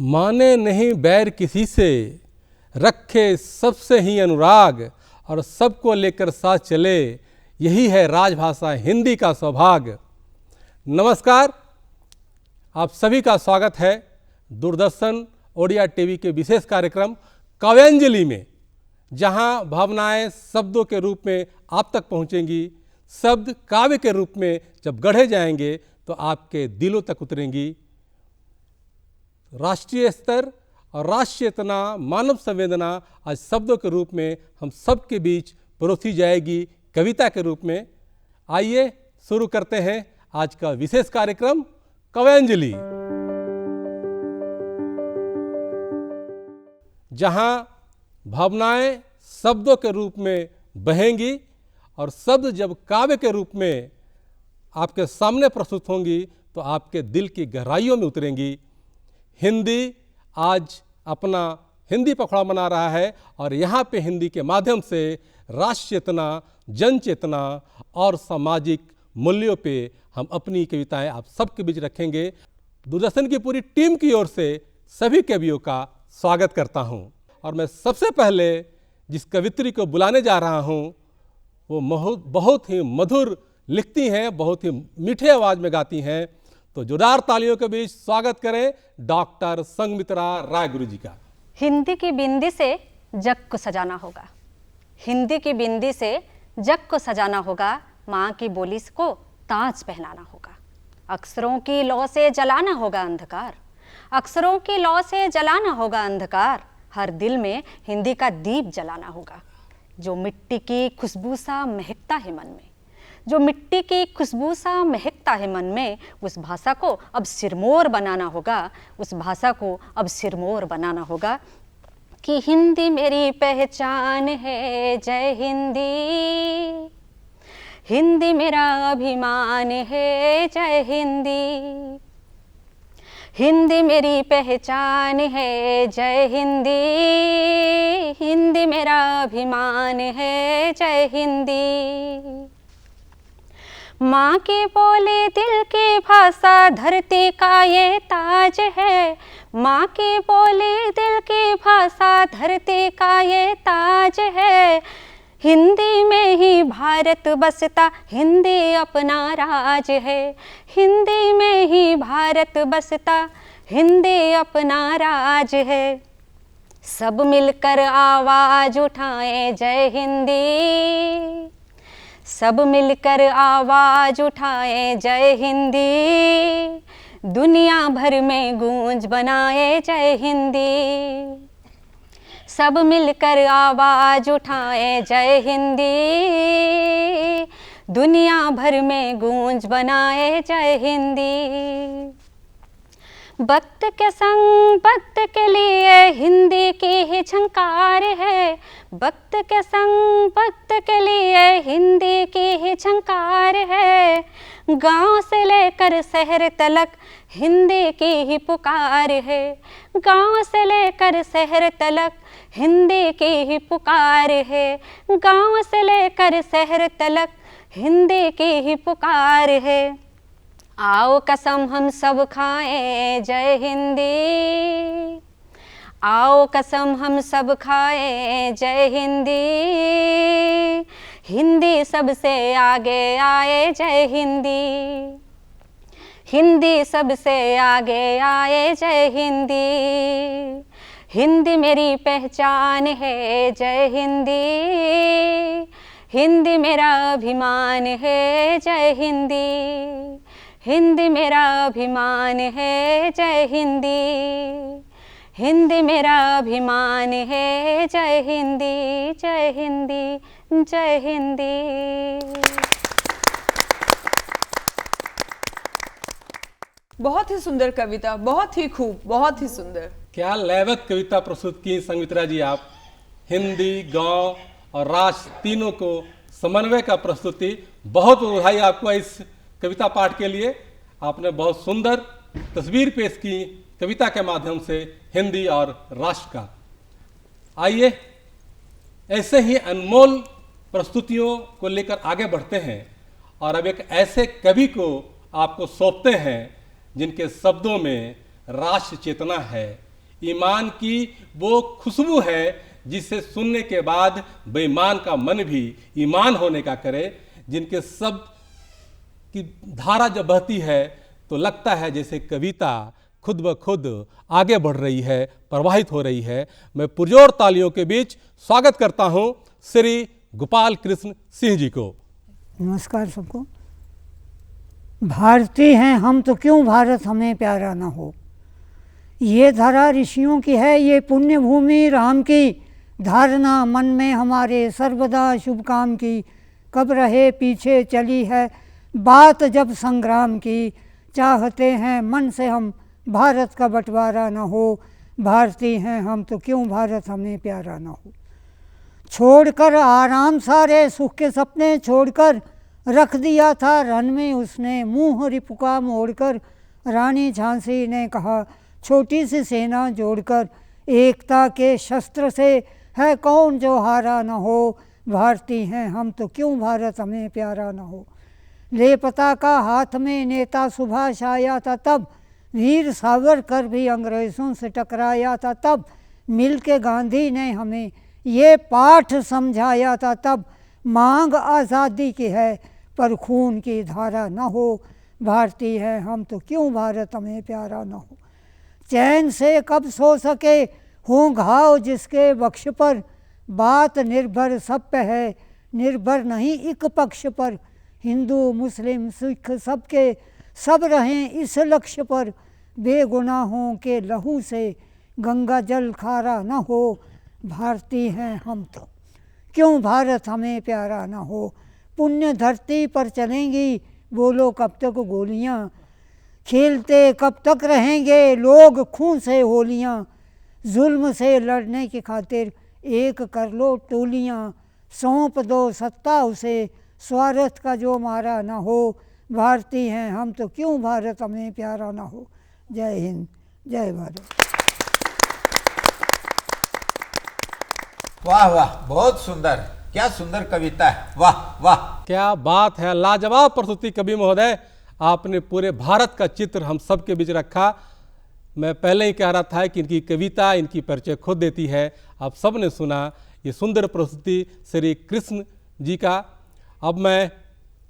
माने नहीं बैर किसी से, रखे सबसे ही अनुराग, और सबको लेकर साथ चले, यही है राजभाषा हिंदी का सौभाग्य। नमस्कार, आप सभी का स्वागत है दूरदर्शन ओडिया टीवी के विशेष कार्यक्रम काव्यांजलि में, जहां भावनाएं शब्दों के रूप में आप तक पहुंचेंगी। शब्द काव्य के रूप में जब गढ़े जाएंगे तो आपके दिलों तक उतरेंगी। राष्ट्रीय स्तर और राष्ट्रीय चेतना, मानव संवेदना आज शब्दों के रूप में हम सब के बीच परोसी जाएगी कविता के रूप में। आइए शुरू करते हैं आज का विशेष कार्यक्रम काव्यांजलि, जहां भावनाएं शब्दों के रूप में बहेंगी और शब्द जब काव्य के रूप में आपके सामने प्रस्तुत होंगी तो आपके दिल की गहराइयों में उतरेंगी। हिंदी आज अपना हिंदी पखवाड़ा मना रहा है और यहाँ पे हिंदी के माध्यम से राष्ट्र चेतना, जन चेतना और सामाजिक मूल्यों पे हम अपनी कविताएं आप सबके बीच रखेंगे। दूरदर्शन की पूरी टीम की ओर से सभी कवियों का स्वागत करता हूं। और मैं सबसे पहले जिस कवित्री को बुलाने जा रहा हूं वो बहुत ही मधुर लिखती हैं, बहुत ही मीठे आवाज़ में गाती हैं। तो जोरदार तालियों के बीच स्वागत करें डॉक्टर संगमित्रा राय गुरु जी का। हिंदी की बिंदी से जग को सजाना होगा, हिंदी की बिंदी से जग को सजाना होगा, माँ की बोली को ताज पहनाना होगा। अक्षरों की लौ से जलाना होगा अंधकार, अक्षरों की लौ से जलाना होगा अंधकार, हर दिल में हिंदी का दीप जलाना होगा। जो मिट्टी की खुशबू सा महकता है मन में, जो मिट्टी की खुशबू सा महकता है मन में, उस भाषा को अब सिरमौर बनाना होगा, उस भाषा को अब सिरमौर बनाना होगा। कि हिंदी मेरी पहचान है, जय हिंदी, हिंदी मेरा अभिमान है, जय हिंदी, हिंदी मेरी पहचान है, जय हिंदी, हिंदी मेरा अभिमान है, जय हिंदी। माँ की बोली दिल की भाषा, धरती का ये ताज है, माँ की बोली दिल की भाषा, धरती का ये ताज है। हिंदी में ही भारत बसता, हिंदी अपना राज है, हिंदी में ही भारत बसता, हिंदी अपना राज है। सब मिलकर आवाज उठाएं जय हिंदी, सब मिलकर आवाज उठाएं जय हिंदी, दुनिया भर में गूंज बनाए जय हिंदी। सब मिलकर आवाज उठाएं जय हिंदी, दुनिया भर में गूंज बनाए जय हिंदी। वक्त के संग वक्त के लिए हिंदी की ही झंकार है, वक्त के संग वक्त के लिए हिंदी की ही झंकार है। गांव से लेकर शहर तलक हिंदी की ही पुकार है, गांव से लेकर शहर तलक हिंदी की ही पुकार है, गांव से लेकर शहर तलक हिंदी की ही पुकार है। आओ कसम हम सब खाएं जय हिंदी, आओ कसम हम सब खाएं जय हिंदी, हिंदी सबसे आगे आए जय हिंदी, हिंदी सबसे आगे आए जय हिंदी, हिंदी मेरी पहचान है जय हिंदी, हिंदी मेरा अभिमान है जय हिंदी, हिंदी मेरा अभिमान है जय हिंदी, हिंदी मेरा अभिमान है जय हिंदी, जय हिंदी, जय हिंदी। बहुत ही सुंदर कविता, बहुत ही खूब, बहुत ही सुंदर। क्या लयबद्ध कविता प्रस्तुत की संगमित्रा जी आप। हिंदी, गांव और राष्ट्र तीनों को समन्वय का प्रस्तुति। बहुत बधाई आपको इस कविता पाठ के लिए। आपने बहुत सुंदर तस्वीर पेश की कविता के माध्यम से हिंदी और राष्ट्र का। आइए ऐसे ही अनमोल प्रस्तुतियों को लेकर आगे बढ़ते हैं और अब एक ऐसे कवि को आपको सौंपते हैं जिनके शब्दों में राष्ट्र चेतना है, ईमान की वो खुशबू है जिसे सुनने के बाद बेईमान का मन भी ईमान होने का करे, जिनके शब्द की धारा जब बहती है तो लगता है जैसे कविता खुद ब खुद आगे बढ़ रही है, प्रवाहित हो रही है। मैं पुरजोर तालियों के बीच स्वागत करता हूं श्री गोपाल कृष्ण सिंह जी को। नमस्कार सबको। भारतीय हैं हम तो क्यों भारत हमें प्यारा ना हो। ये धरा ऋषियों की है, ये पुण्य भूमि राम की, धारणा मन में हमारे सर्वदा शुभ काम की। कब रहे पीछे चली है बात जब संग्राम की, चाहते हैं मन से हम भारत का बंटवारा ना हो। भारतीय हैं हम तो क्यों भारत हमें प्यारा ना हो। छोड़कर आराम सारे सुख के सपने छोड़कर, रख दिया था रण में उसने मुँह रिपुका मोड़कर। रानी झांसी ने कहा छोटी सी सेना जोड़कर, एकता के शस्त्र से है कौन जो हारा न हो। भारतीय हैं हम तो क्यों भारत हमें प्यारा न हो। ले पताका हाथ में नेता सुभाष आया था तब, वीर सावरकर भी अंग्रेज़ों से टकराया था तब। मिल के गांधी ने हमें ये पाठ समझाया था तब, मांग आज़ादी की है पर खून की धारा न हो। भारतीय हैं हम तो क्यों भारत हमें प्यारा न हो। चैन से कब सो सके हों घाव जिसके वक्ष पर, बात निर्भर सब पे है निर्भर नहीं एक पक्ष पर। हिंदू मुस्लिम सिख सबके सब रहें इस लक्ष्य पर, बेगुनाहों के लहू से गंगा जल खारा न हो। भारतीय हैं हम तो क्यों भारत हमें प्यारा न हो। पुण्य धरती पर चलेंगी बोलो कब तक गोलियां, खेलते कब तक रहेंगे लोग खून से होलियां। जुल्म से लड़ने की खातिर एक कर लो टोलियां, सौंप दो सत्ता उसे स्वार्थ का जो मारा ना हो। भारतीय हैं हम तो क्यों भारत हमें प्यारा ना हो। जय हिंद, जय भारत। वाह वाह, बहुत सुंदर, क्या सुंदर कविता है, वाह वाह। क्या बात है, लाजवाब प्रस्तुति कवि महोदय। आपने पूरे भारत का चित्र हम सब के बीच रखा। मैं पहले ही कह रहा था कि इनकी कविता इनकी परिचय खुद देती है। आप सब ने सुना ये सुंदर प्रस्तुति श्री कृष्ण जी का। अब मैं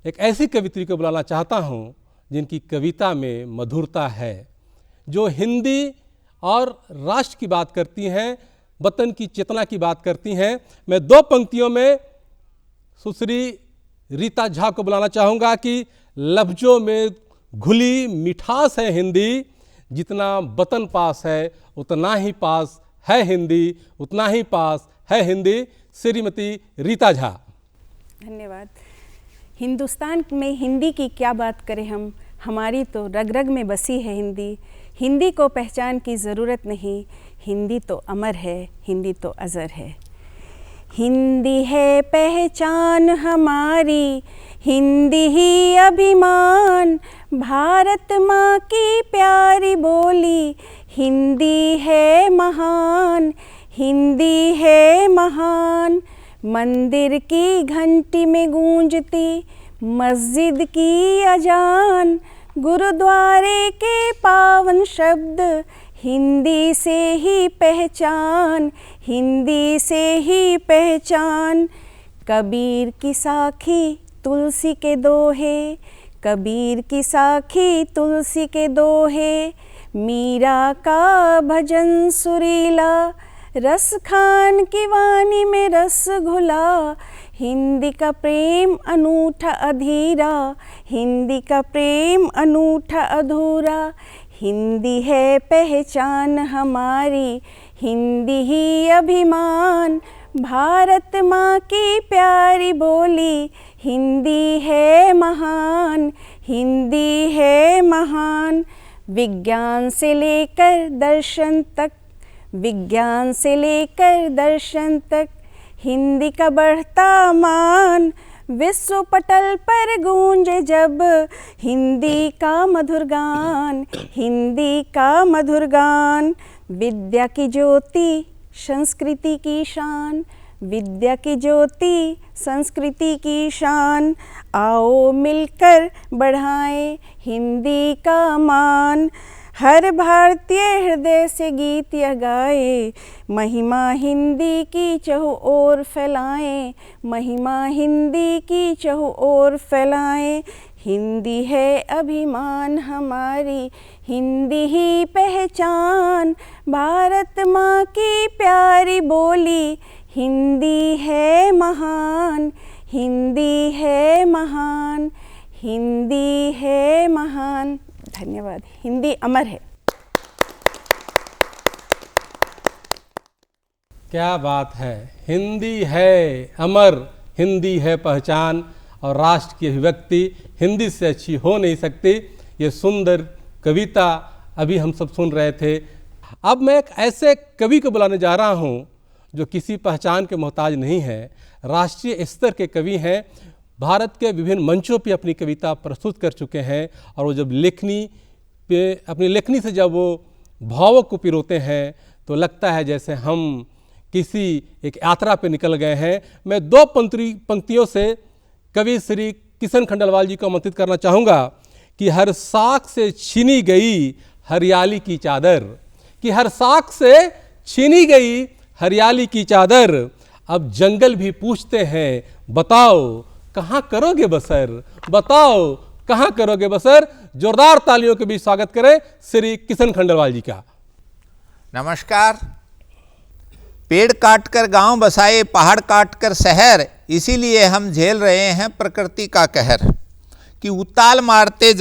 एक ऐसी कवित्री को बुलाना चाहता हूँ जिनकी कविता में मधुरता है, जो हिंदी और राष्ट्र की बात करती हैं, वतन की चेतना की बात करती हैं। मैं दो पंक्तियों में सुश्री रीता झा को बुलाना चाहूँगा कि लफ्ज़ों में घुली मिठास है हिंदी, जितना वतन पास है उतना ही पास है हिंदी, उतना ही पास है हिंदी। श्रीमती रीता झा। धन्यवाद। हिंदुस्तान में हिंदी की क्या बात करें हम, हमारी तो रग रग में बसी है हिंदी। हिंदी को पहचान की ज़रूरत नहीं, हिंदी तो अमर है, हिंदी तो अज़र है। हिंदी है पहचान हमारी, हिंदी ही अभिमान, भारत माँ की प्यारी बोली, हिंदी है महान, हिंदी है महान। मंदिर की घंटी में गूंजती मस्जिद की अजान, गुरुद्वारे के पावन शब्द, हिंदी से ही पहचान, हिंदी से ही पहचान। कबीर की साखी तुलसी के दोहे, कबीर की साखी तुलसी के दोहे, मीरा का भजन सुरीला, रस खान की वाणी में रस घुला। हिंदी का प्रेम अनूठा अधीरा, हिंदी का प्रेम अनूठा अधूरा। हिंदी है पहचान हमारी, हिंदी ही अभिमान, भारत माँ की प्यारी बोली, हिंदी है महान, हिंदी है महान। विज्ञान से लेकर दर्शन तक, विज्ञान से लेकर दर्शन तक, हिंदी का बढ़ता मान, विश्व पटल पर गूंजे जब हिंदी का मधुर गान, हिंदी का मधुर गान। विद्या की ज्योति संस्कृति की शान, विद्या की ज्योति संस्कृति की शान। आओ मिलकर बढ़ाएं हिंदी का मान, हर भारतीय हृदय से गीत यह गाए, महिमा हिंदी की चहु ओर फैलाएं, महिमा हिंदी की चहु ओर फैलाएं। हिंदी है अभिमान हमारी, हिंदी ही पहचान, भारत माँ की प्यारी बोली, हिंदी है महान, हिंदी है महान, हिंदी है महान। धन्यवाद। हिंदी अमर है। क्या बात है, हिंदी है अमर, हिंदी है पहचान, और राष्ट्र की अभिव्यक्ति हिंदी से अच्छी हो नहीं सकती। ये सुंदर कविता अभी हम सब सुन रहे थे। अब मैं एक ऐसे कवि को बुलाने जा रहा हूँ जो किसी पहचान के मोहताज नहीं है, राष्ट्रीय स्तर के कवि हैं, भारत के विभिन्न मंचों पे अपनी कविता प्रस्तुत कर चुके हैं, और वो जब लेखनी पे अपनी लेखनी से जब वो भावों को पिरोते हैं तो लगता है जैसे हम किसी एक यात्रा पे निकल गए हैं। मैं दो पंक्तियों से कवि श्री किशन खंडेलवाल जी को आमंत्रित करना चाहूँगा कि हर साख से छीनी गई हरियाली की चादर, कि हर साख से छीनी गई हरियाली की चादर, अब जंगल भी पूछते हैं बताओ कहाँ करोगे बसर, बताओ कहाँ करोगे बसर। जोरदार तालियों के बीच स्वागत करें श्री किशन खंडेलवाल जी का। नमस्कार। पेड़ काटकर गांव बसाए, पहाड़ काटकर शहर, इसीलिए हम झेल रहे हैं प्रकृति का कहर। कि उताल मारते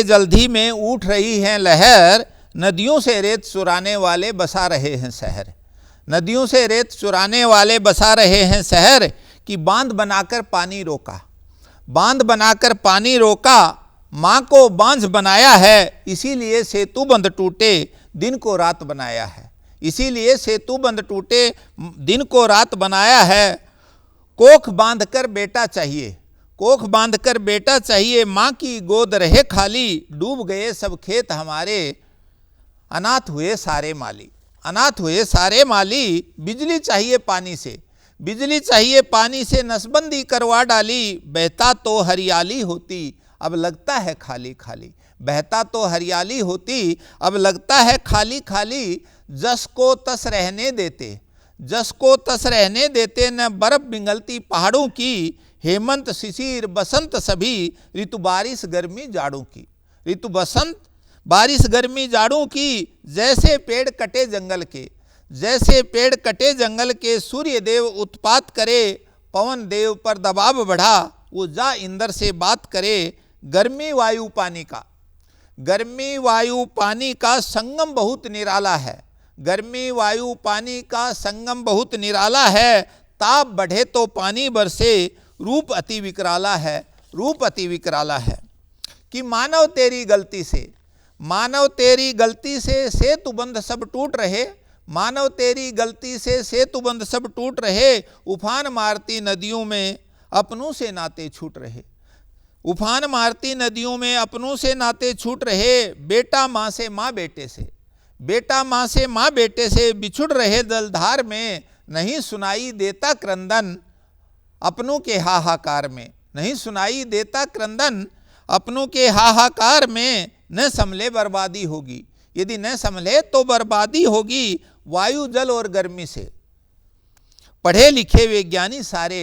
जल्दी में उठ रही है लहर, नदियों से रेत चुराने वाले बसा रहे हैं शहर, नदियों से रेत चुराने वाले बसा रहे हैं शहर। कि बांध बनाकर पानी रोका, बांध बनाकर पानी रोका, माँ को बांझ बनाया है, इसीलिए सेतु बंध टूटे दिन को रात बनाया है, इसीलिए सेतु बंध टूटे दिन को रात बनाया है। कोख बांधकर बेटा चाहिए, कोख बांधकर बेटा चाहिए, माँ की गोद रहे खाली, डूब गए सब खेत हमारे, अनाथ हुए सारे माली, अनाथ हुए सारे माली। बिजली चाहिए पानी से, बिजली चाहिए पानी से, नसबंदी करवा डाली, बहता तो हरियाली होती अब लगता है खाली खाली, बहता तो हरियाली होती अब लगता है खाली खाली। जस को तस रहने देते, जस को तस रहने देते, न बर्फ पिघलती पहाड़ों की, हेमंत शिशिर बसंत सभी, ऋतु बारिश गर्मी जाड़ों की, ऋतु बसंत बारिश गर्मी जाड़ों की। जैसे पेड़ कटे जंगल के, जैसे पेड़ कटे जंगल के, सूर्य देव उत्पात करे, पवन देव पर दबाव बढ़ा, वो जा इंद्र से बात करे। गर्मी वायु पानी का, गर्मी वायु पानी का संगम बहुत निराला है, गर्मी वायु पानी का संगम बहुत निराला है। ताप बढ़े तो पानी बरसे, रूप अति विकराला है, रूप अति विकराला है। कि मानव तेरी गलती से, मानव तेरी गलती से सेतुबंध सब टूट रहे, मानव तेरी गलती से सेतुबंध सब टूट रहे। उफान मारती नदियों में अपनों से नाते छूट रहे, उफान मारती नदियों में अपनों से नाते छूट रहे। बेटा माँ से माँ बेटे से, बेटा माँ से माँ बेटे से बिछुड़ रहे जलधार में, नहीं सुनाई देता क्रंदन अपनों के हाहाकार में, नहीं सुनाई देता क्रंदन अपनों के हाहाकार में। न संभले बर्बादी होगी, यदि न संभले तो बर्बादी होगी। वायु जल और गर्मी से पढ़े लिखे विज्ञानी सारे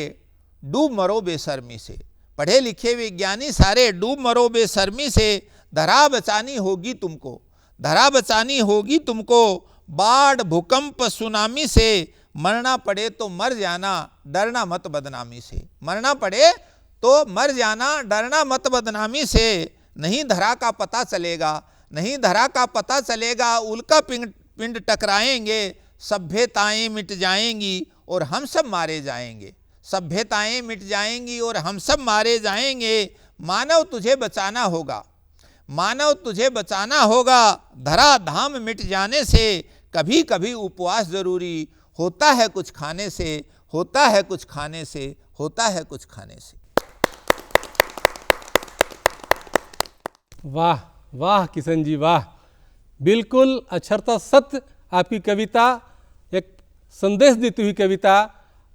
डूब मरो बेशर्मी से, पढ़े लिखे विज्ञानी सारे डूब मरो बेशर्मी से। धरा बचानी होगी तुमको, धरा बचानी होगी तुमको, बाढ़ भूकंप सुनामी से। मरना पड़े तो मर जाना, डरना मत बदनामी से, मरना पड़े तो मर जाना, डरना मत बदनामी से। नहीं धरा का पता चलेगा, नहीं धरा का पता चलेगा, उल्का पिंड टकराएंगे, सभ्यताएं मिट जाएंगी और हम सब मारे जाएंगे, सभ्यताएं मिट जाएंगी और हम सब मारे जाएंगे। मानव तुझे बचाना होगा, मानव तुझे बचाना होगा, धरा धाम मिट जाने से। कभी कभी उपवास जरूरी होता है कुछ खाने से, होता है कुछ खाने से, होता है कुछ खाने से। वाह वाह किशन जी वाह, बिल्कुल अक्षरता सत्य आपकी कविता, एक संदेश देती हुई कविता।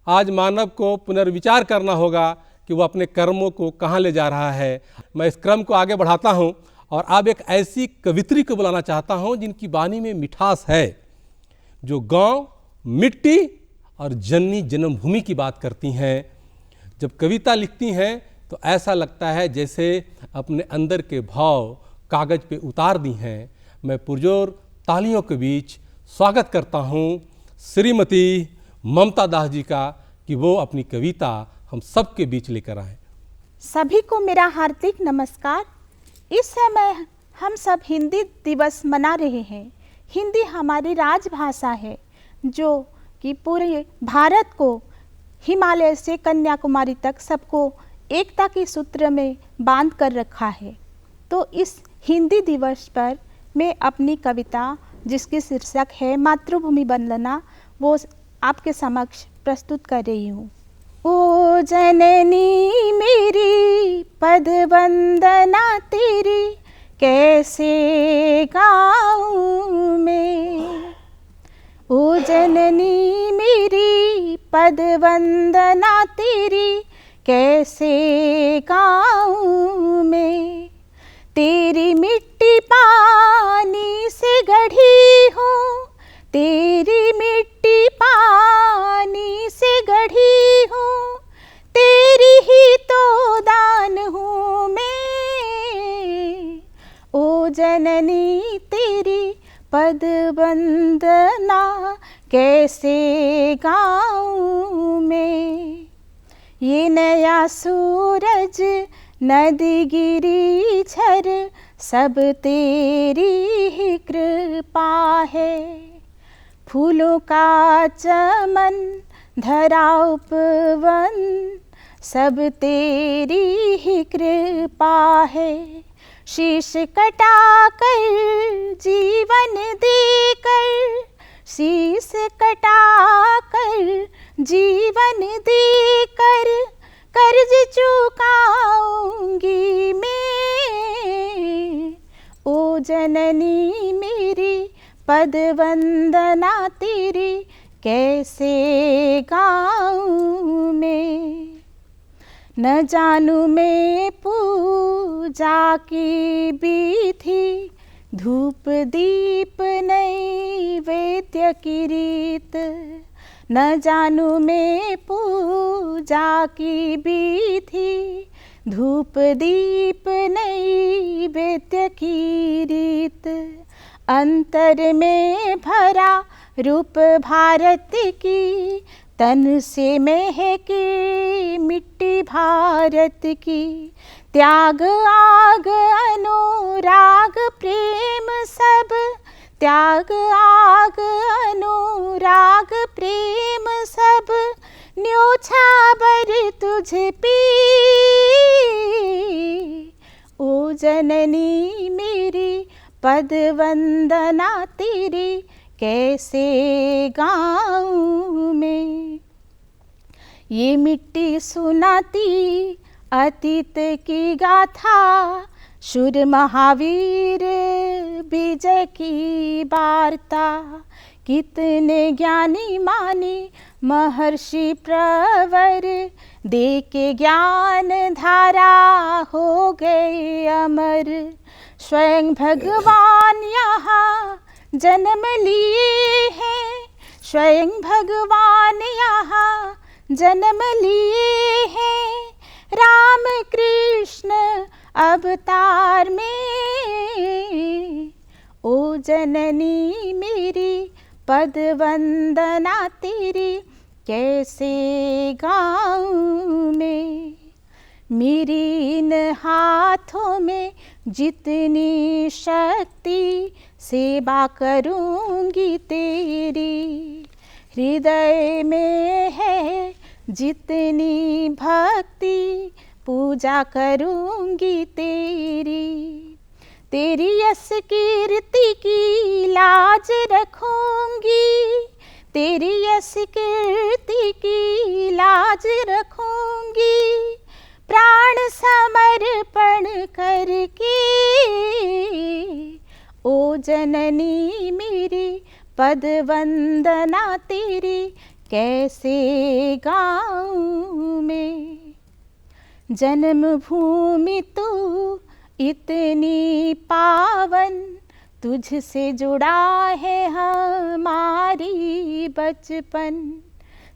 आज मानव को पुनर्विचार करना होगा कि वो अपने कर्मों को कहाँ ले जा रहा है। मैं इस क्रम को आगे बढ़ाता हूँ और अब एक ऐसी कवित्री को बुलाना चाहता हूं जिनकी वाणी में मिठास है, जो गांव, मिट्टी और जननी जन्मभूमि की बात करती हैं। जब कविता लिखती हैं तो ऐसा लगता है जैसे अपने अंदर के भाव कागज पे उतार दी हैं। मैं पुरजोर तालियों के बीच स्वागत करता हूं श्रीमती ममता दास जी का कि वो अपनी कविता हम सबके बीच लेकर आएं। सभी को मेरा हार्दिक नमस्कार। इस समय हम सब हिंदी दिवस मना रहे हैं। हिंदी हमारी राजभाषा है जो कि पूरे भारत को हिमालय से कन्याकुमारी तक सबको एकता के सूत्र में बांध कर रखा है। तो इस हिंदी दिवस पर मैं अपनी कविता, जिसकी शीर्षक है मातृभूमि वंदना, वो आपके समक्ष प्रस्तुत कर रही हूँ। ओ जननी मेरी पद वंदना तेरी, कैसे गाऊं मैं। ओ जननी मेरी पद वंदना तेरी, कैसे गाऊं मैं। तेरी मिट्टी पानी से गढ़ी हूँ, तेरी मिट्टी पानी से गढ़ी हूँ, तेरी ही तो दान हूँ मैं। ओ जननी तेरी पद वंदना, कैसे गाऊं मैं। ये नया सूरज नदी गिरी झर, सब तेरी ही कृपा है। फूलों का चमन धरा उपवन, सब तेरी ही कृपा है। शीश कटा कर जीवन देकर, शीश कटा कर जीवन देकर, कर्ज चुकाऊंगी मैं। ओ जननी मेरी पद वंदना तेरी, कैसे गाऊं मैं। न जानू मैं पूजा की विधि, धूप दीप नैवेद्य की रीत। न जानू मैं पूजा की विधि, धूप दीप नैवेद्य की रीत। अंतर में भरा रूप भारत की, तन से महके मिट्टी भारत की। त्याग आग अनुराग प्रेम सब, त्याग आग अनुराग प्रेम सब, न्योछावर तुझ पे। ओ जननी मेरी पद वंदना तेरी, कैसे गाऊं मैं। ये मिट्टी सुनाती अतीत की गाथा, शूर महावीर विजय की वार्ता। कितने ज्ञानी मानी महर्षि प्रवर, दे के ज्ञान धारा हो गए अमर। स्वयं भगवान यहाँ जन्म लिए हैं, स्वयं भगवान यहाँ जन्म लिए हैं। राम कृष्ण अवतार में। ओ जननी मेरी पद वंदना तेरी, कैसे गाऊं मैं। मेरी इन हाथों में जितनी शक्ति, सेवा करूंगी तेरी। हृदय में है जितनी भक्ति, पूजा करूंगी तेरी। तेरी यश कीर्ति की लाज रखूंगी, तेरी यश कीर्ति की लाज रखूंगी। प्राण समर्पण करके। ओ जननी मेरी पद वंदना तेरी, कैसे गाऊं मैं। जन्मभूमि तू इतनी पावन तुझसे जुड़ा है हमारी बचपन,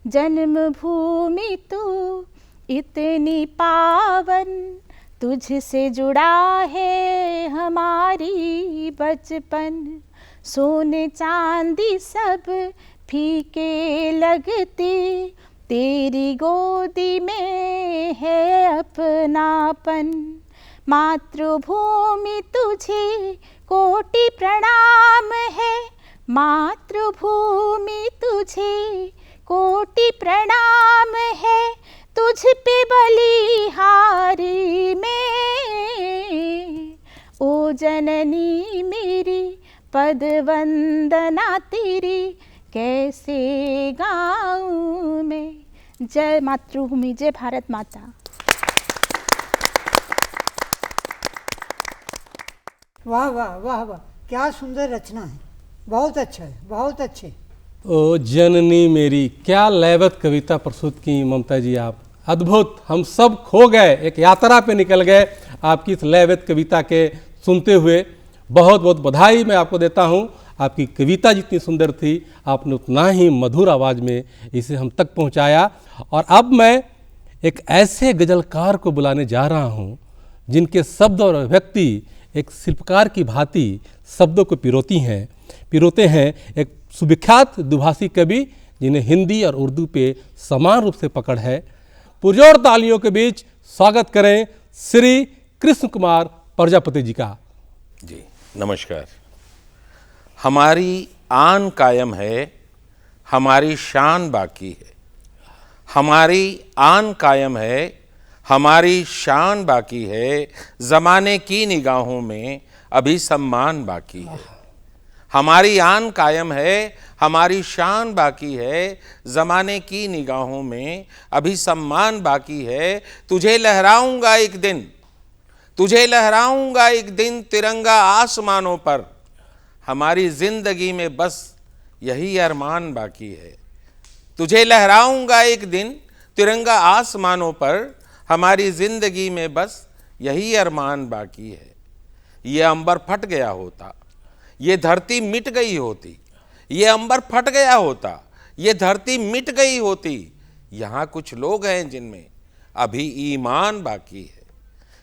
जन्मभूमि तू इतनी पावन तुझसे जुड़ा है हमारी बचपन। सोने चांदी सब फीके लगते, तेरी गोदी में है अपनापन। मातृभूमि तुझे कोटि प्रणाम है, मातृभूमि तुझे कोटि प्रणाम है, तुझ पे बलिहारी में। ओ जननी मेरी पद वंदना तेरी, कैसे गाऊं मैं। जय मातृभूमि, जय भारत माता। वाह वाह वाह वाह, क्या सुंदर रचना है, बहुत अच्छा है, बहुत अच्छे। ओ जननी मेरी, क्या लयबद्ध कविता प्रस्तुत की ममता जी आप, अद्भुत। हम सब खो गए, एक यात्रा पे निकल गए आपकी इस लयबद्ध कविता के सुनते हुए। बहुत बहुत बधाई मैं आपको देता हूँ। आपकी कविता जितनी सुंदर थी, आपने उतना ही मधुर आवाज़ में इसे हम तक पहुँचाया। और अब मैं एक ऐसे गज़लकार को बुलाने जा रहा हूँ जिनके शब्द और अभिव्यक्ति एक शिल्पकार की भांति शब्दों को पिरोते हैं। एक सुविख्यात दुभाषी कवि जिन्हें हिंदी और उर्दू पे समान रूप से पकड़ है। पुरजोर तालियों के बीच स्वागत करें श्री कृष्ण कुमार प्रजापति जी का। जी नमस्कार। हमारी आन कायम है, हमारी शान बाकी है। हमारी आन कायम है, हमारी शान बाकी है, ज़माने की निगाहों में अभी सम्मान बाकी है। हमारी आन कायम है, हमारी शान बाकी है, ज़माने की निगाहों में अभी सम्मान बाकी है। तुझे लहराऊंगा एक दिन, तुझे लहराऊंगा एक दिन तिरंगा आसमानों पर, हमारी ज़िंदगी में बस यही अरमान बाकी है। तुझे लहराऊंगा एक दिन तिरंगा आसमानों पर, हमारी ज़िंदगी में बस यही अरमान बाकी है। ये अंबर फट गया होता, ये धरती मिट गई होती, ये अंबर फट गया होता, ये धरती मिट गई होती। यहाँ कुछ लोग हैं जिनमें अभी ईमान बाकी है,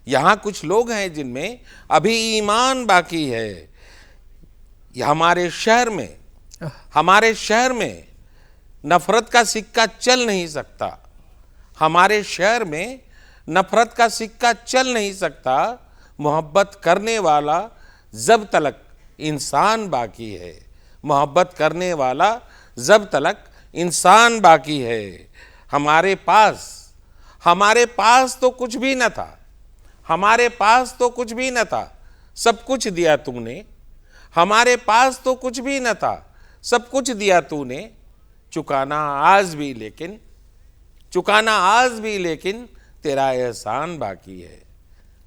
यहाँ कुछ लोग हैं जिनमें अभी ईमान बाकी है। हमारे शहर में नफरत का सिक्का चल नहीं सकता, हमारे शहर में नफरत का सिक्का चल नहीं सकता। मोहब्बत करने वाला जब तलक इंसान बाकी है, मोहब्बत करने वाला जब तलक इंसान बाकी है। हमारे पास तो कुछ भी न था, हमारे पास तो कुछ भी न था, सब कुछ दिया तूने। हमारे पास तो कुछ भी न था, सब कुछ दिया तूने। चुकाना आज भी लेकिन तेरा एहसान बाकी है।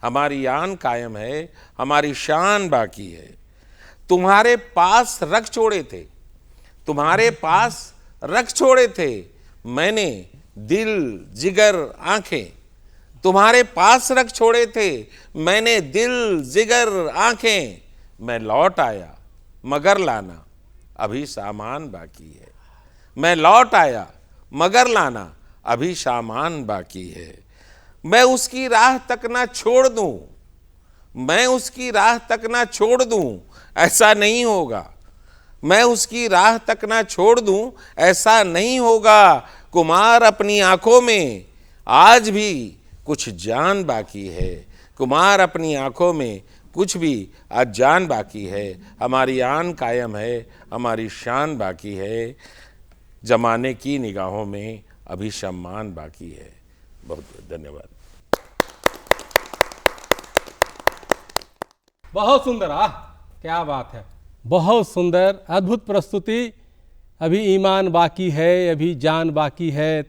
हमारी आन कायम है, हमारी शान बाकी है। तुम्हारे पास रख छोड़े थे मैंने दिल जिगर आंखें, तुम्हारे पास रख छोड़े थे मैंने दिल जिगर आंखें। मैं लौट आया मगर लाना अभी सामान बाकी है, मैं लौट आया मगर लाना अभी सामान बाकी है। मैं उसकी राह तक ना छोड़ दूं, मैं उसकी राह तक ना छोड़ दूं, ऐसा नहीं होगा। मैं उसकी राह तक ना छोड़ दूं, ऐसा नहीं होगा। कुमार अपनी आंखों में आज भी कुछ जान बाकी है, कुमार अपनी आंखों में कुछ भी आज जान बाकी है। हमारी आन कायम है, हमारी शान बाकी है, जमाने की निगाहों में अभी सम्मान बाकी है। बहुत बहुत धन्यवाद। बहुत सुंदर, क्या बात है, बहुत सुंदर, अद्भुत प्रस्तुति। अभी ईमान बाकी है, अभी जान बाकी है,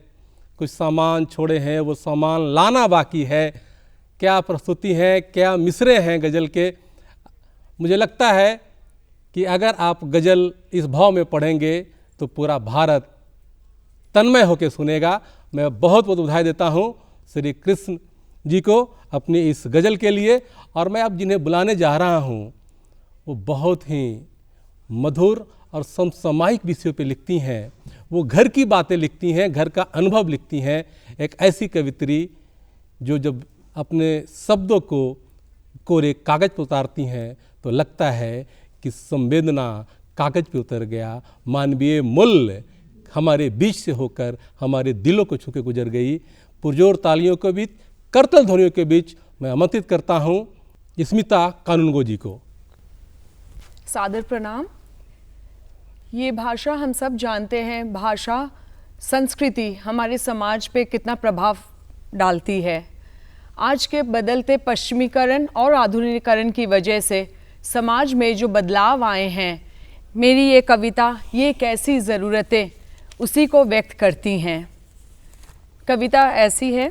कुछ सामान छोड़े हैं वो सामान लाना बाकी है। क्या प्रस्तुति है, क्या मिसरे हैं गज़ल के। मुझे लगता है कि अगर आप गज़ल इस भाव में पढ़ेंगे तो पूरा भारत तन्मय होकर सुनेगा। मैं बहुत बहुत बधाई देता हूँ श्री कृष्ण जी को। अपनी इस गज़ल के लिए। और मैं अब जिन्हें बुलाने जा रहा हूँ वो बहुत ही मधुर और समसामयिक विषयों पे लिखती हैं। वो घर की बातें लिखती हैं, घर का अनुभव लिखती हैं। एक ऐसी कवित्री जो जब अपने शब्दों को कोरे कागज़ पर उतारती हैं तो लगता है कि संवेदना कागज़ पे उतर गया, मानवीय मूल्य हमारे बीच से होकर हमारे दिलों को छू के गुजर गई। पुरजोर तालियों के बीच, करतल ध्वनियों के बीच मैं आमंत्रित करता हूँ स्मिता कानूनगो जी को। सादर प्रणाम। ये भाषा हम सब जानते हैं, भाषा संस्कृति हमारे समाज पे कितना प्रभाव डालती है। आज के बदलते पश्चिमीकरण और आधुनिकीकरण की वजह से समाज में जो बदलाव आए हैं, मेरी ये कविता ये कैसी ज़रूरतें उसी को व्यक्त करती हैं। कविता ऐसी है।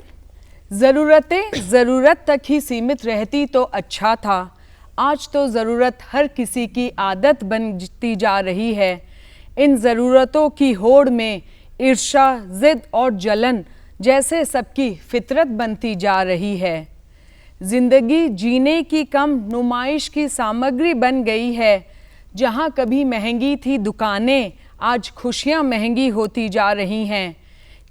ज़रूरतें ज़रूरत तक ही सीमित रहती तो अच्छा था, आज तो ज़रूरत हर किसी की आदत बनती जा रही है। इन ज़रूरतों की होड़ में ईर्ष्या, ज़िद और जलन जैसे सबकी फितरत बनती जा रही है। ज़िंदगी जीने की कम नुमाइश की सामग्री बन गई है। जहाँ कभी महंगी थी दुकानें, आज खुशियाँ महंगी होती जा रही हैं।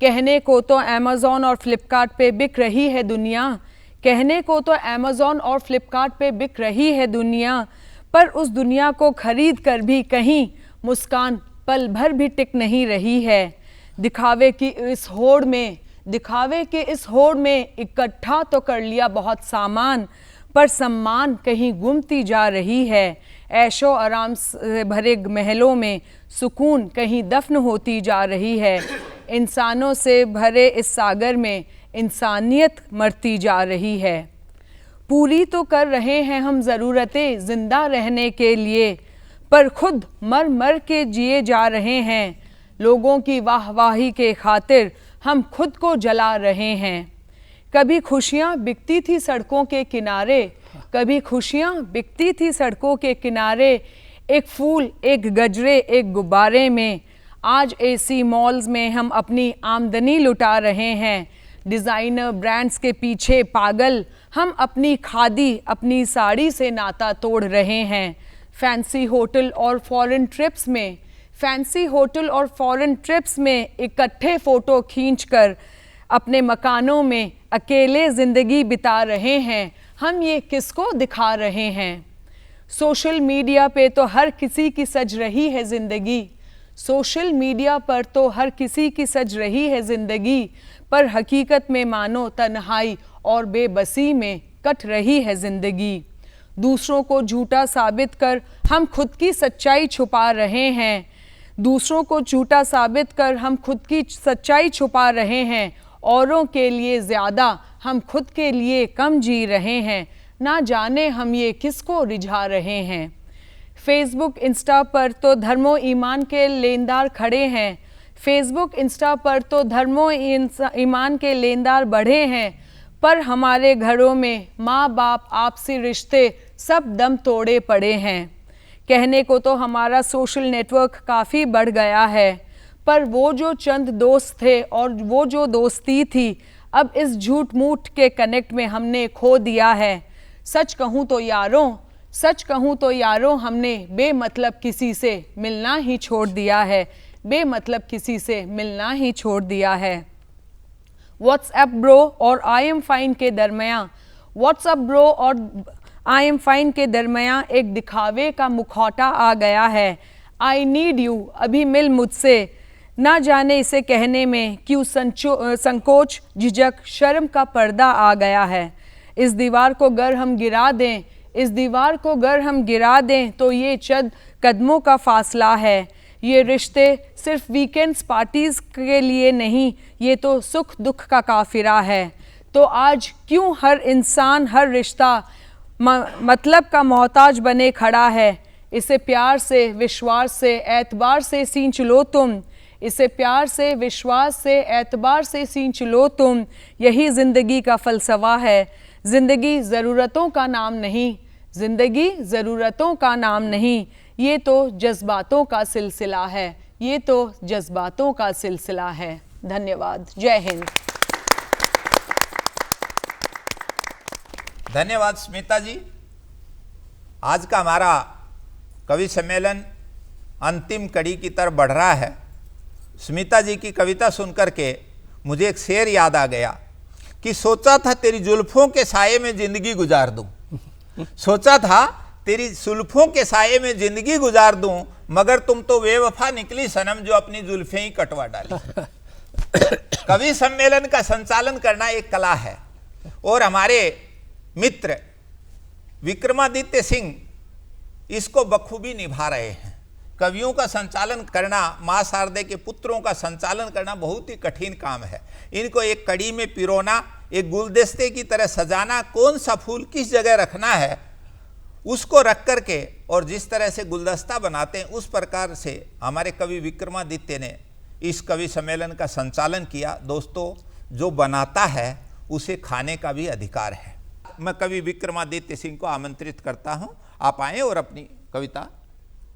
कहने को तो अमेज़ॉन और फ्लिपकार्ट पे बिक रही है दुनिया, कहने को तो अमेज़ॉन और फ्लिपकार्ट पे बिक रही है दुनिया, पर उस दुनिया को खरीद कर भी कहीं मुस्कान पल भर भी टिक नहीं रही है। दिखावे की इस होड़ में इकट्ठा तो कर लिया बहुत सामान, पर सम्मान कहीं गुमती जा रही है। ऐशो आराम से भरे महलों में सुकून कहीं दफन होती जा रही है। इंसानों से भरे इस सागर में इंसानियत मरती जा रही है। पूरी तो कर रहे हैं हम ज़रूरतें ज़िंदा रहने के लिए, पर खुद मर मर के जिए जा रहे हैं। लोगों की वाहवाही के खातिर हम खुद को जला रहे हैं। कभी खुशियाँ बिकती थी सड़कों के किनारे, कभी खुशियाँ बिकती थी सड़कों के किनारे, एक फूल, एक गजरे, एक गुब्बारे में। आज एसी मॉल्स में हम अपनी आमदनी लुटा रहे हैं। डिज़ाइनर ब्रांड्स के पीछे पागल हम अपनी खादी, अपनी साड़ी से नाता तोड़ रहे हैं। फैंसी होटल और फॉरेन ट्रिप्स में इकट्ठे फ़ोटो खींचकर अपने मकानों में अकेले ज़िंदगी बिता रहे हैं। हम ये किसको दिखा रहे हैं? सोशल मीडिया पे तो हर किसी की सज रही है ज़िंदगी, सोशल मीडिया पर तो हर किसी की सज रही है ज़िंदगी, पर हकीकत में मानो तन्हाई और बेबसी में कट रही है ज़िंदगी। दूसरों को झूठा साबित कर हम खुद की सच्चाई छुपा रहे हैं, दूसरों को झूठा साबित कर हम खुद की सच्चाई छुपा रहे हैं। औरों के लिए ज़्यादा हम खुद के लिए कम जी रहे हैं। ना जाने हम ये किसको रिझा रहे हैं। फेसबुक इंस्टा पर तो धर्मों ईमान के लेनदार खड़े हैं, फेसबुक इंस्टा पर तो धर्मों ईमान के लेनदार बढ़े हैं, पर हमारे घरों में माँ बाप आपसी रिश्ते सब दम तोड़े पड़े हैं। कहने को तो हमारा सोशल नेटवर्क काफ़ी बढ़ गया है, पर वो जो चंद दोस्त थे और वो जो दोस्ती थी, अब इस झूठ मूठ के कनेक्ट में हमने खो दिया है। सच कहूँ तो यारों हमने बेमतलब किसी से मिलना ही छोड़ दिया है, बेमतलब किसी से मिलना ही छोड़ दिया है। व्हाट्सएप ब्रो और आई एम फाइन के दरमियाँ, व्हाट्सएप ब्रो और आई एम फाइन के दरमियाँ एक दिखावे का मुखौटा आ गया है। आई नीड यू, अभी मिल मुझसे, ना जाने इसे कहने में क्यों संकोच, झिझक, शर्म का पर्दा आ गया है। इस दीवार को गर हम गिरा दें तो ये चंद कदमों का फासला है। ये रिश्ते सिर्फ वीकेंड्स पार्टीज़ के लिए नहीं, ये तो सुख दुख का काफिरा है। तो आज क्यों हर इंसान, हर रिश्ता मतलब का मोहताज बने खड़ा है। इसे प्यार से, विश्वास से, एतबार से सींच लो तुम, इसे प्यार से, विश्वास से, एतबार से सींच लो तुम। यही ज़िंदगी का फ़लसफ़ा है। ज़िंदगी ज़रूरतों का नाम नहीं, ज़िंदगी ज़रूरतों का नाम नहीं, ये तो जज्बातों का सिलसिला है, ये तो जज्बातों का सिलसिला है। धन्यवाद। जय हिंद। धन्यवाद स्मिता जी। आज का हमारा कवि सम्मेलन अंतिम कड़ी की तरफ बढ़ रहा है। स्मिता जी की कविता सुनकर के मुझे एक शेर याद आ गया कि सोचा था तेरी जुल्फों के साये में जिंदगी गुजार दूं, सोचा था तेरी जुल्फों के साये में जिंदगी गुजार दूं, मगर तुम तो बेवफा निकली सनम जो अपनी जुल्फें ही कटवा डाली। कवि सम्मेलन का संचालन करना एक कला है और हमारे मित्र विक्रमादित्य सिंह इसको बखूबी निभा रहे हैं। कवियों का संचालन करना, मां शारदे के पुत्रों का संचालन करना बहुत ही कठिन काम है। इनको एक कड़ी में पिरोना, एक गुलदस्ते की तरह सजाना, कौन सा फूल किस जगह रखना है उसको रख करके और जिस तरह से गुलदस्ता बनाते हैं उस प्रकार से हमारे कवि विक्रमादित्य ने इस कवि सम्मेलन का संचालन किया। दोस्तों, जो बनाता है उसे खाने का भी अधिकार है। मैं कवि विक्रमादित्य सिंह को आमंत्रित करता हूं, आप आएं और अपनी कविता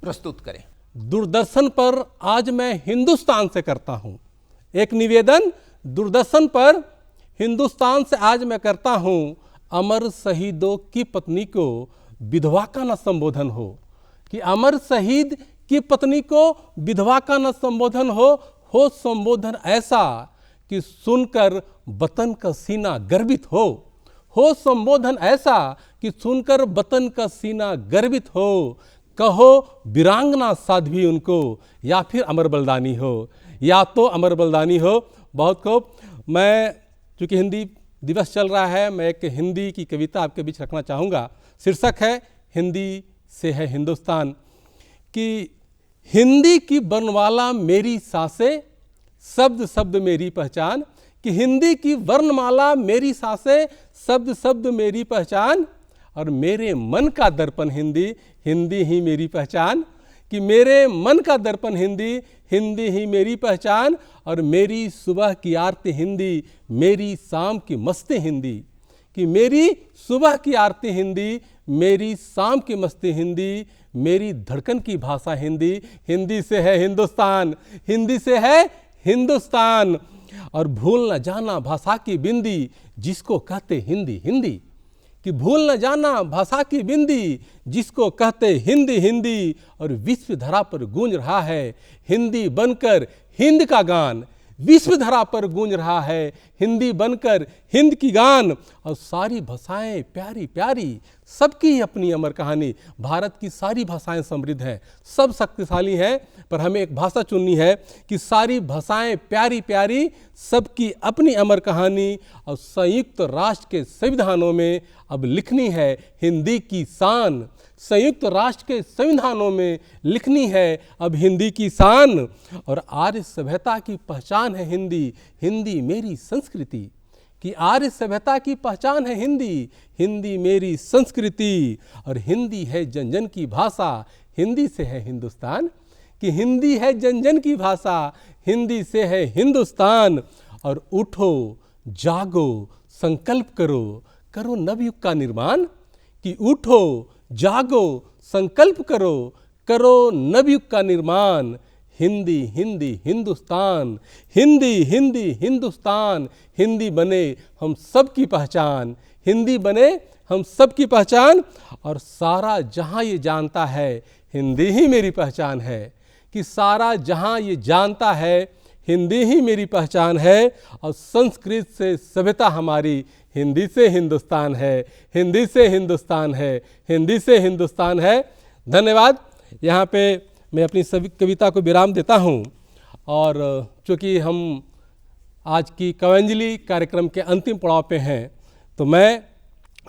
प्रस्तुत करें। दूरदर्शन पर आज मैं हिंदुस्तान से करता हूं एक निवेदन। दूरदर्शन पर हिंदुस्तान से आज मैं करता हूं, अमर शहीदों की पत्नी को विधवा का न संबोधन हो, कि अमर शहीद की पत्नी को विधवा का न संबोधन हो संबोधन ऐसा कि सुनकर वतन का सीना गर्वित हो संबोधन ऐसा कि सुनकर वतन का सीना गर्वित हो। कहो वीरांगना साध्वी उनको या फिर अमर बलिदानी हो, या तो अमर बलिदानी हो। बहुत खूब। मैं चूँकि हिंदी दिवस चल रहा है, मैं एक हिंदी की कविता आपके बीच रखना चाहूँगा। शीर्षक है हिंदी से है हिंदुस्तान। कि हिंदी की वर्णमाला मेरी सांसें, शब्द शब्द मेरी पहचान। कि हिंदी की वर्णमाला मेरी सांसें, शब्द शब्द मेरी पहचान। और मेरे मन का दर्पण हिंदी, हिंदी ही मेरी पहचान। कि मेरे मन का दर्पण हिंदी, हिंदी ही मेरी पहचान। और मेरी सुबह की आरती हिंदी, मेरी शाम की मस्ती हिंदी। कि मेरी सुबह की आरती हिंदी, मेरी शाम की मस्ती हिंदी। मेरी धड़कन की भाषा हिंदी, हिंदी से है हिंदुस्तान, हिंदी से है हिंदुस्तान। और भूल न जाना भाषा की बिंदी, जिसको कहते हिंदी हिंदी। कि भूल न जाना भाषा की बिंदी, जिसको कहते हिंदी हिंदी। और विश्व धरा पर गूंज रहा है हिंदी बनकर हिंद का गान। विश्व धरा पर गूंज रहा है हिंदी बनकर हिंद की गान। और सारी भाषाएं प्यारी प्यारी, सबकी अपनी अमर कहानी। भारत की सारी भाषाएं समृद्ध हैं, सब शक्तिशाली हैं, पर हमें एक भाषा चुननी है कि सारी भाषाएं प्यारी प्यारी, सबकी अपनी अमर कहानी। और संयुक्त राष्ट्र के संविधानों में अब लिखनी है हिंदी की शान। संयुक्त राष्ट्र के संविधानों में लिखनी है अब हिंदी की शान। और आर्य सभ्यता की पहचान है हिंदी, हिंदी मेरी संस्कृति। कि आर्य सभ्यता की पहचान है हिंदी, हिंदी मेरी संस्कृति। और हिंदी है जन जन की भाषा, हिंदी से है हिंदुस्तान। कि हिंदी है जन जन की भाषा, हिंदी से है हिंदुस्तान। और उठो जागो संकल्प करो, करो नवयुग का निर्माण। कि उठो जागो संकल्प करो, करो नवयुग का निर्माण। हिंदी हिंदी हिंदुस्तान, हिंदी हिंदी हिंदुस्तान। हिंदी बने हम सब की पहचान, हिंदी बने हम सब की पहचान। और सारा जहां ये जानता है हिंदी ही मेरी पहचान है। कि सारा जहां ये जानता है हिंदी ही मेरी पहचान है। और संस्कृत से सभ्यता हमारी, हिंदी से हिंदुस्तान है, हिंदी से हिंदुस्तान है, हिंदी से हिंदुस्तान है। धन्यवाद। यहाँ पे मैं अपनी सभी कविता को विराम देता हूँ। और चूँकि हम आज की कवंजलि कार्यक्रम के अंतिम पड़ाव पे हैं, तो मैं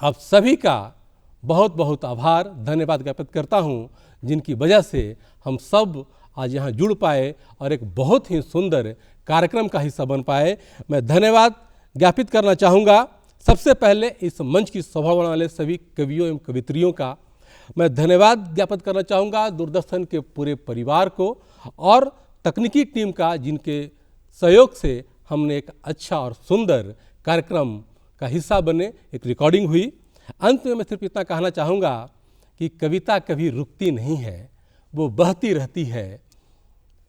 आप सभी का बहुत बहुत आभार धन्यवाद ज्ञापित करता हूँ, जिनकी वजह से हम सब आज यहाँ जुड़ पाए और एक बहुत ही सुंदर कार्यक्रम का हिस्सा बन पाए। मैं धन्यवाद ज्ञापित करना चाहूँगा सबसे पहले इस मंच की शोभा बढ़ाने वाले सभी कवियों एवं कवित्रियों का। मैं धन्यवाद ज्ञापित करना चाहूँगा दूरदर्शन के पूरे परिवार को और तकनीकी टीम का, जिनके सहयोग से हमने एक अच्छा और सुंदर कार्यक्रम का हिस्सा बने, एक रिकॉर्डिंग हुई। अंत में मैं सिर्फ इतना कहना चाहूँगा कि कविता कभी रुकती नहीं है, वो बहती रहती है।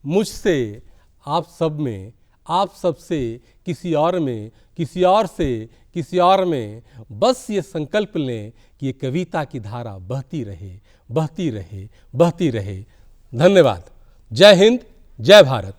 मुझसे, आप सब में, आप सब से, किसी और में, किसी और से, किसी और में, बस ये संकल्प लें कि ये कविता की धारा बहती रहे, बहती रहे, बहती रहे। धन्यवाद। जय हिंद, जय भारत।